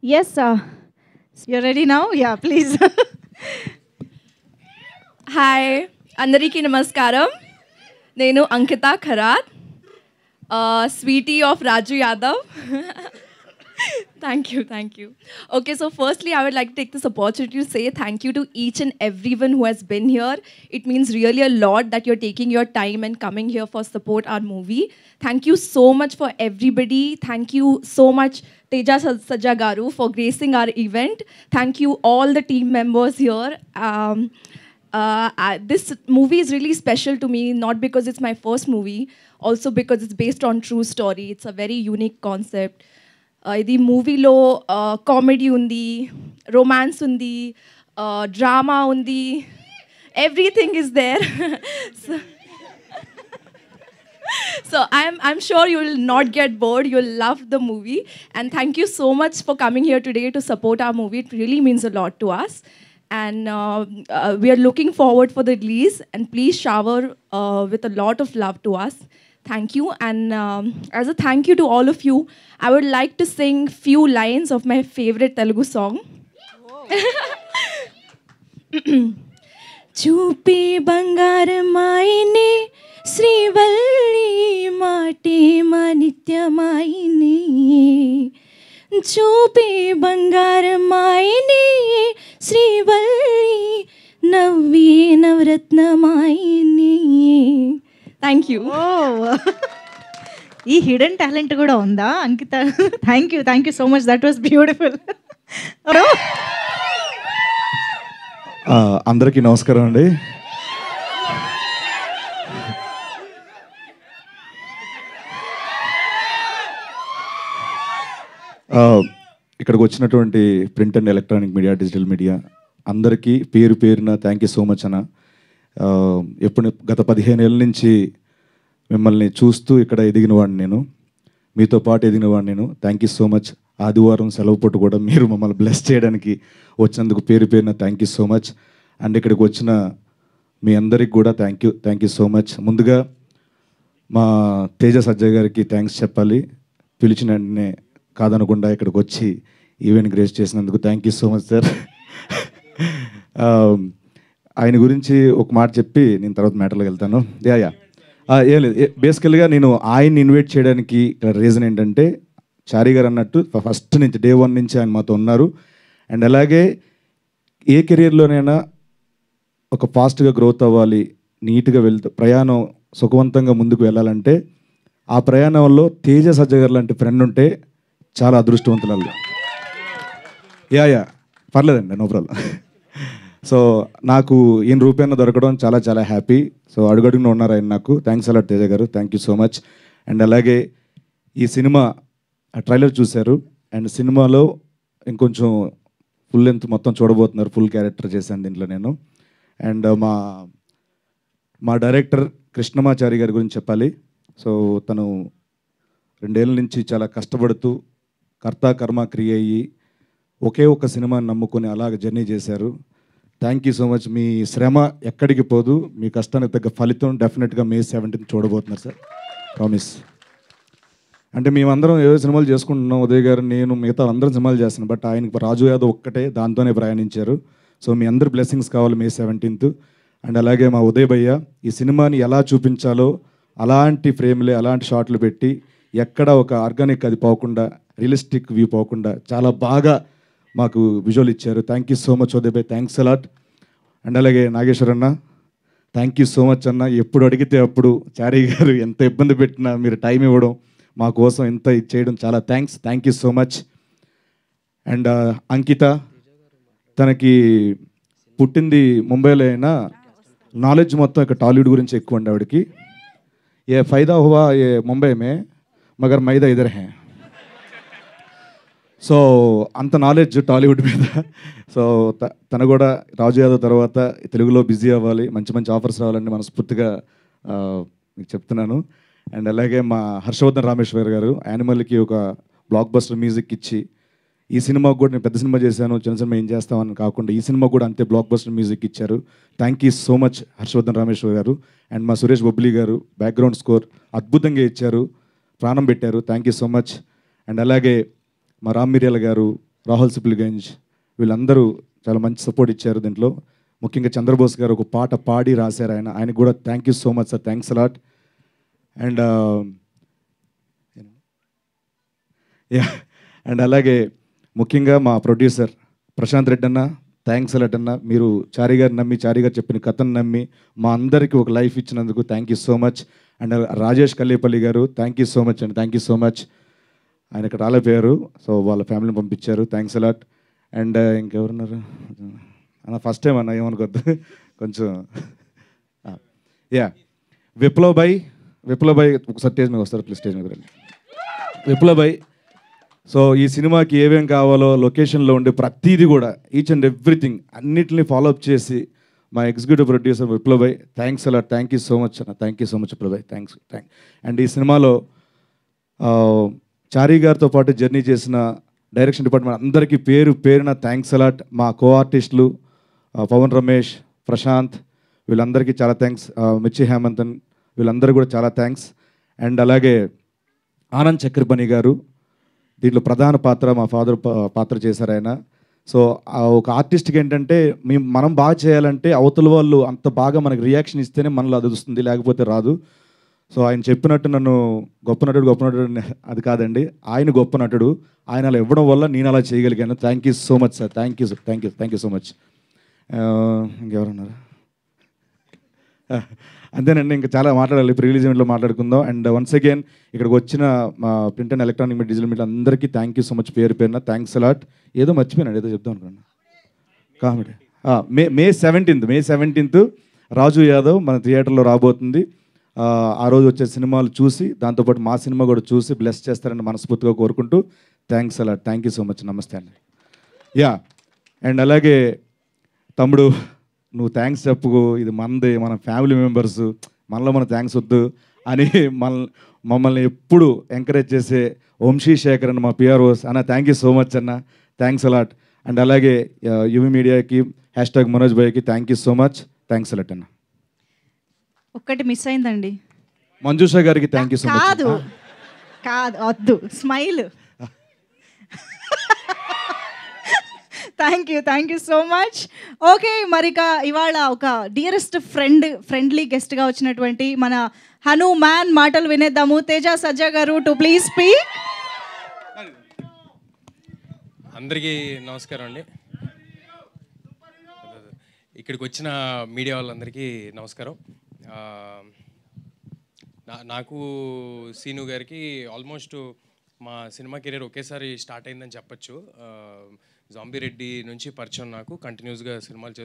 Yes, you're ready now? Yeah, please. Hi అందరికీ నమస్కారం నేను Ankita Kharat sweety of Raju Yadav thank you okay, so firstly I would like to take this opportunity to say thank you to each and everyone who has been here. It means really a lot that you're taking your time and coming here for support our movie. Thank you so much for everybody. Thank you so much Teja Sajja Garu for gracing our event. Thank you all the team members here. This movie is really special to me, not because it's my first movie, also because it's based on true story. It's a very unique concept. ఇది మూవీలో comedy ఉంది, romance ఉంది, drama ఉంది, everything is there. So I'm sure you will not get bored. You'll love the movie. And thank you so much for coming here today to support our movie. It really means a lot to us. And we are looking forward for the release. And please shower with a lot of love to us. Thank you. And as a thank you to all of you, I would like to sing few lines of my favorite Telugu song. చూపే బంగారమాయినే శ్రీవల్లి మాటే మానిత్యమాయినే, చూపే బంగారమాయినే శ్రీవల్లి నవ్వే నవరత్నమాయినే. Thank you. ఈ hidden talent కూడా ఉందా Ankita? Thank you so much, that was beautiful. అందరికీ నమస్కారం అండి. ఇక్కడికి వచ్చినటువంటి print and electronic media, digital media అందరికీ పేరు పేరున థ్యాంక్ యూ సో మచ్ అన్న. ఎప్పుడు గత 15 ఏళ్ళ నుంచి మిమ్మల్ని చూస్తూ ఇక్కడ ఎదిగిన వాడిని నేను, మీతో పాటు ఎదిగిన వాడిని నేను. Thank you so much. ఆదివారం సెలవు పూట కూడా మీరు మమ్మల్ని బ్లెస్ చేయడానికి వచ్చినందుకు పేరు పేరున thank you so much. And ఇక్కడికి వచ్చిన మీ అందరికి కూడా థ్యాంక్ యూ సో మచ్. ముందుగా మా తేజ సజ్జ గారికి థ్యాంక్స్ చెప్పాలి. పిలిచిన వెంటనే కాదనకుండా ఇక్కడికి వచ్చి ఈవెంట్ గ్రేస్ చేసినందుకు thank you so much sir. ఆయన గురించి ఒక మాట చెప్పి నేను తర్వాత మ్యాటర్లోకి వెళ్తాను. ఏం లేదు, బేసికల్గా నేను ఆయన్ని ఇన్వైట్ చేయడానికి రీజన్ ఏంటంటే, చారీ గారు అన్నట్టు ఫస్ట్ నుంచి డే 1 నుంచి ఆయన మాతో ఉన్నారు. అండ్ అలాగే ఏ కెరియర్లోనైనా ఒక ఫాస్ట్గా గ్రోత్ అవ్వాలి, నీట్గా ప్రయాణం సుఖవంతంగా ముందుకు వెళ్ళాలంటే ఆ ప్రయాణంలో తేజ సజ్జ గారు లాంటి ఫ్రెండ్ ఉంటే చాలా అదృష్టవంతులు. పర్లేదండి, నో ప్రాబ్లం. సో నాకు ఈయన రూపాయన దొరకడం చాలా చాలా హ్యాపీ. సో అడుగడుగున ఉన్నారు ఆయన నాకు. థ్యాంక్స్ అలాట్ తేజ గారు, thank you so much. And అలాగే ఈ సినిమా ట్రైలర్ చూశారు, అండ్ సినిమాలో ఇంకొంచెం ఫుల్ లెంత్ మొత్తం చూడబోతున్నారు. ఫుల్ క్యారెక్టర్ చేశాను దీంట్లో నేను. అండ్ మా డైరెక్టర్ కృష్ణమాచారి గారి గురించి చెప్పాలి. సో తను 2 ఏళ్ళ నుంచి చాలా కష్టపడుతూ కర్త కర్మ క్రియ అయ్యి ఒకే ఒక సినిమాని నమ్ముకొని అలాగ జర్నీ చేశారు. Thank you so much. మీ శ్రమ ఎక్కడికి పోదు, మీ కష్టానికి తగ్గ ఫలితం డెఫినెట్గా May 17 చూడబోతున్నారు సార్, ప్రామిస్. అంటే మేమందరం ఏవో సినిమాలు చేసుకుంటున్నాం, ఉదయ్ గారు, నేను, మిగతా అందరం సినిమాలు చేస్తున్నాం. బట్ ఆయనకి రాజు యాదవ్ ఒక్కటే దాంతోనే ప్రయాణించారు. సో మీ అందరి బ్లెస్సింగ్స్ కావాలి May 17. అండ్ అలాగే మా ఉదయ్ భయ్య ఈ సినిమాని ఎలా చూపించాలో అలాంటి ఫ్రేమ్లే, అలాంటి షాట్లు పెట్టి ఎక్కడ ఒక ఆర్గానిక్ అది పోకుండా, రియలిస్టిక్ వ్యూ పోకుండా చాలా బాగా మాకు విజువల్ ఇచ్చారు. Thank you so much Uday భయ్, థ్యాంక్స్ అలాట్. అండ్ అలాగే నాగేశ్వర్ అన్న, థ్యాంక్ యూ సో మచ్ అన్న. ఎప్పుడు అడిగితే అప్పుడు చారీ గారు ఎంత ఇబ్బంది పెట్టినా మీరు టైం ఇవ్వడం, మా కోసం ఇంత ఇచ్చేయడం చాలా thank you so much. And Ankita, తనకి పుట్టింది ముంబైలో అయినా నాలెడ్జ్ మొత్తం ఇక్కడ టాలీవుడ్ గురించి ఎక్కువ అండి ఆవిడకి. ఏ ఫైదా హువా ఏ ముంబై మే మగర్ మైదా ఇదర్ హే. సో అంత నాలెడ్జ్ టాలీవుడ్ మీద. సో తను కూడా రాజు యాదవ్ తర్వాత తెలుగులో బిజీ అవ్వాలి, మంచి మంచి ఆఫర్స్ రావాలని మనస్ఫూర్తిగా మీకు చెప్తున్నాను. అండ్ అలాగే మా హర్షవర్ధన్ రామేశ్వర్ గారు యానిమల్కి ఒక బ్లాక్ బస్టర్ మ్యూజిక్ ఇచ్చి, ఈ సినిమాకు కూడా నేను పెద్ద సినిమా చేశాను, చిన్న సినిమా ఏం చేస్తామని కాకుండా ఈ సినిమా కూడా అంతే బ్లాక్ బస్టర్ మ్యూజిక్ ఇచ్చారు. Thank you so much Harshavardhan Rameshwar గారు. అండ్ మా సురేష్ బొబ్లీ గారు బ్యాక్గ్రౌండ్ స్కోర్ అద్భుతంగా ఇచ్చారు, ప్రాణం పెట్టారు. Thank you so much. And అలాగే మా రామ్ మిర్యాల గారు, రాహుల్ సిప్లిగంజ్, వీళ్ళందరూ చాలా మంచి సపోర్ట్ ఇచ్చారు దీంట్లో. ముఖ్యంగా చంద్రబోస్ గారు ఒక పాట పాడి రాశారు, ఆయనకు కూడా thank you so much sir, thanks a lot. And and అలాగే ముఖ్యంగా మా ప్రొడ్యూసర్ ప్రశాంత్ రెడ్డి అన్న, థ్యాంక్స్ అలాట్ అన్న. మీరు చారి గారు నమ్మి, చారి గారు చెప్పిన కథను నమ్మి మా అందరికీ ఒక లైఫ్ ఇచ్చినందుకు thank you so much. And Rajesh Kallepalli గారు, థ్యాంక్ యూ సో మచ్ అండి, థ్యాంక్ యూ సో మచ్. ఆయన ఇక్కడ రాలేపోయారు, సో వాళ్ళ ఫ్యామిలీని పంపించారు, థ్యాంక్స్ అలాట్. అండ్ ఇంకెవరున్నారు అన్న, ఫస్ట్ టైం అన్న ఏమనుకోద్దు కొంచెం. విప్లవ్ భాయ్ ఒకసారి స్టేజ్ మీద వస్తారు ప్లీజ్, స్టేజ్ మీద రండి. విప్లవ్ భాయ్, సో ఈ సినిమాకి ఏమేం కావాలో లొకేషన్లో ఉండే ప్రతిదీ కూడా ఈచ్ అండ్ ఎవ్రీథింగ్ అన్నిటిని ఫాలోఅప్ చేసి మా executive producer Viplav bhai, thanks a lot, thank you so much అన్న, thank you so much Viplav bhai, thank. And ఈ సినిమాలో చారీ గారితో పాటు జర్నీ చేసిన డైరెక్షన్ డిపార్ట్మెంట్ అందరికీ పేరున థ్యాంక్స్ అలాట్. మా కో ఆర్టిస్టులు పవన్ రమేష్, ప్రశాంత్, వీళ్ళందరికీ చాలా థ్యాంక్స్. మిర్చి హేమంతన్, వీళ్ళందరూ కూడా చాలా థ్యాంక్స్. అండ్ అలాగే ఆనంద్ చక్రపణి గారు దీంట్లో ప్రధాన పాత్ర, మా ఫాదర్ పాత్ర చేశారు ఆయన. సో ఒక ఆర్టిస్ట్కి ఏంటంటే మనం బాగా చేయాలంటే అవతల వాళ్ళు అంత బాగా మనకి రియాక్షన్ ఇస్తేనే మనలో అది వస్తుంది, లేకపోతే రాదు. సో ఆయన చెప్పినట్టు నన్ను గొప్ప నటుడు అది కాదండి, ఆయన గొప్ప నటుడు, ఆయన అలా ఇవ్వడం వల్ల నేను అలా చేయగలిగాను. Thank you so much sir, thank you so much. ఇంకెవరున్నారు? అంతేనండి, ఇంకా చాలా మాట్లాడాలి, ప్రీ రిలీజ్ ఈవెంట్లో మాట్లాడుకుందాం. అండ్ వన్స్ అగైన్ ఇక్కడికి వచ్చిన మా print and electronic media, digital media అందరికీ థ్యాంక్ యూ సో మచ్ పేరున, థ్యాంక్స్ అలాట్. ఏదో మర్చిపోయినాడు, ఏదో చెప్దాం అనుకున్నా, కామెడీ. మే 17th రాజు యాదవ్ మన థియేటర్లో రాబోతుంది. ఆ రోజు వచ్చే సినిమాలు చూసి దాంతోపాటు మా సినిమా కూడా చూసి బ్లెస్ చేస్తారని మనస్ఫూర్తిగా కోరుకుంటూ thanks a lot, thank you so much, నమస్తే అండి. అండ్ అలాగే తమ్ముడు, నువ్వు థ్యాంక్స్ చెప్పుకో, ఇది మనది, మన ఫ్యామిలీ మెంబర్స్, మనలో మన థ్యాంక్స్ వద్దు అని మమ్మల్ని ఎప్పుడు ఎంకరేజ్ చేసే వంశీ శేఖర్ అన్న మా పిఆర్ఓస్ అన్న, థ్యాంక్ యూ సో మచ్ అన్న, థ్యాంక్స్ అలాట్. అండ్ అలాగే యువి మీడియాకి #మనోజ్ భాయ్కి thank you so much, thanks a lot అన్న. ఒక్కటి మిస్ అయిందండి, మంజుషా గారికి థ్యాంక్ యూ సో మచ్. కాదు వద్దు, smile. Thank you so much. Okay, మరిక ఇవాళ ఒక డియరెస్ట్ ఫ్రెండ్లీ గెస్ట్గా వచ్చినటువంటి మన హనుమాన్ మాటలు వినేద్దాము. తేజ సజ్జా గారు టు ప్లీజ్ స్పీక్. అందరికీ నమస్కారం అండి. ఇక్కడికి వచ్చిన మీడియా వాళ్ళందరికీ నమస్కారం. నాకు సీను గారికి ఆల్మోస్ట్ మా సినిమా కెరీర్ ఒకేసారి స్టార్ట్ అయిందని చెప్పచ్చు. జాంబీ రెడ్డి నుంచి పరిచయం, నాకు కంటిన్యూస్గా సినిమాలు చేసుకుంటూ